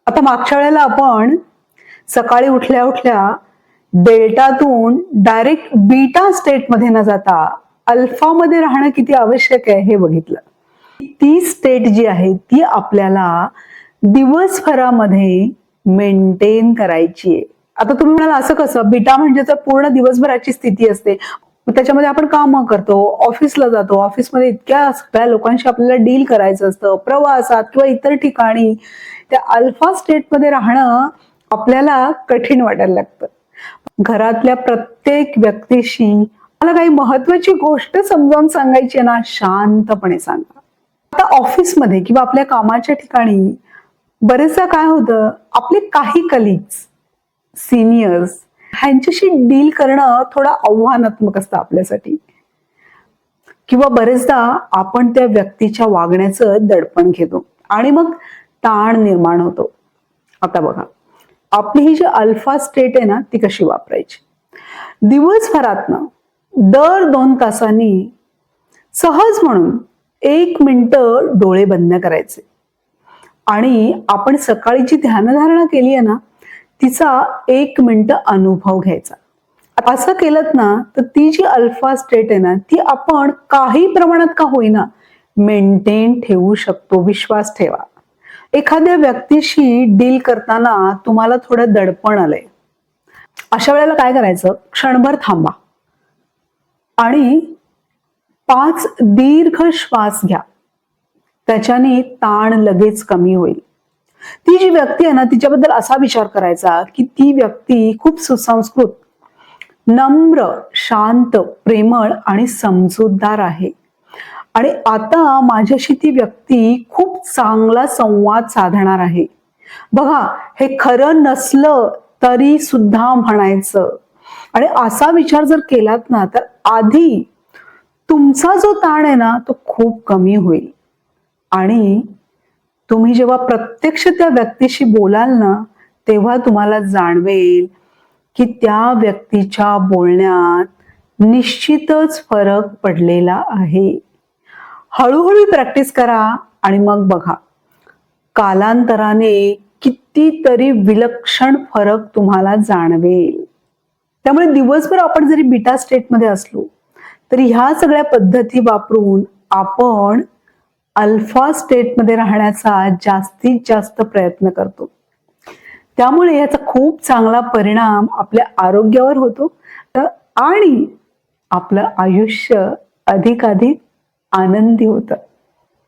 आता मागच्या वेळेला आपण सकाळी उठल्या उठल्या डेल्टातून डायरेक्ट बीटा स्टेटमध्ये न जाता अल्फामध्ये राहणं किती आवश्यक आहे हे बघितलं. ती स्टेट जी आहे ती आपल्याला दिवसभरामध्ये मेंटेन करायची आहे. आता तुम्ही म्हणाल असं कसं, बीटा म्हणजे तर पूर्ण दिवसभराची स्थिती असते, त्याच्यामध्ये आपण कामं करतो, ऑफिसला जातो, ऑफिसमध्ये इतक्या सगळ्या लोकांशी आपल्याला डील करायचं असतं, प्रवासात किंवा इतर ठिकाणी त्या अल्फा स्टेटमध्ये राहणं आपल्याला कठीण वाटायला लागतं. घरातल्या प्रत्येक व्यक्तीशी मला काही महत्वाची गोष्ट समजावून सांगायची आहे ना, शांतपणे सांगा. आता ऑफिसमध्ये किंवा आपल्या कामाच्या ठिकाणी बरेचदा काय होतं, आपले काही कलिग्स, सिनियर्स ह्यांच्याशी डील करणं थोडं आव्हानात्मक असतं आपल्यासाठी, किंवा बरेचदा आपण त्या व्यक्तीच्या वागण्याचं दडपण घेतो आणि मग ताण निर्माण होतो. आता बघा, आपली ही जी अल्फा स्टेट आहे ना ती कशी वापरायची. दिवसभरातनं दर 2 तासांनी सहज म्हणून 1 मिनिट डोळे बंद करायचे आणि आपण सकाळी जी ध्यानधारणा केली आहे ना तिचा 1 मिनिट अनुभव घ्यायचा. असं केलं ना तर ती जी अल्फा स्टेट आहे ना ती आपण काही प्रमाणात का होईना मेंटेन ठेवू शकतो. विश्वास ठेवा. एखाद्या व्यक्तीशी डील करताना तुम्हाला थोडं दडपण आलंय, अशा वेळेला काय करायचं, क्षणभर थांबा आणि 5 दीर्घ श्वास घ्या. त्याच्याने ताण लगेच कमी होईल. ती जी व्यक्ती आहे ना तिच्याबद्दल असा विचार करायचा की ती व्यक्ती खूप सुसंस्कृत, नम्र, शांत, प्रेमळ आणि समजूतदार आहे आणि आता माझ्याशी ती व्यक्ती खूप चांगला संवाद साधणार आहे. बघा, हे खरं नसलं तरी सुद्धा म्हणायचं आणि असा विचार जर केलात ना तर आधी तुमचा जो ताण आहे ना तो खूप कमी होईल आणि तुम्ही जेव्हा प्रत्यक्ष त्या व्यक्तीशी बोलाल ना तेव्हा तुम्हाला जाणवेल की त्या व्यक्तीच्या बोलण्यात निश्चितच फरक पडलेला आहे. हळूहळू प्रॅक्टिस करा आणि मग बघा, कालांतराने कितीतरी विलक्षण फरक तुम्हाला जाणवेल. त्यामुळे दिवसभर आपण जरी बीटा स्टेटमध्ये असलो तरी ह्या सगळ्या पद्धती वापरून आपण अल्फा स्टेटमध्ये राहण्याचा जास्तीत जास्त प्रयत्न करतो. त्यामुळे याचा खूप चांगला परिणाम आपल्या आरोग्यावर होतो आणि आपलं आयुष्य अधिकाधिक आनंदी होतं.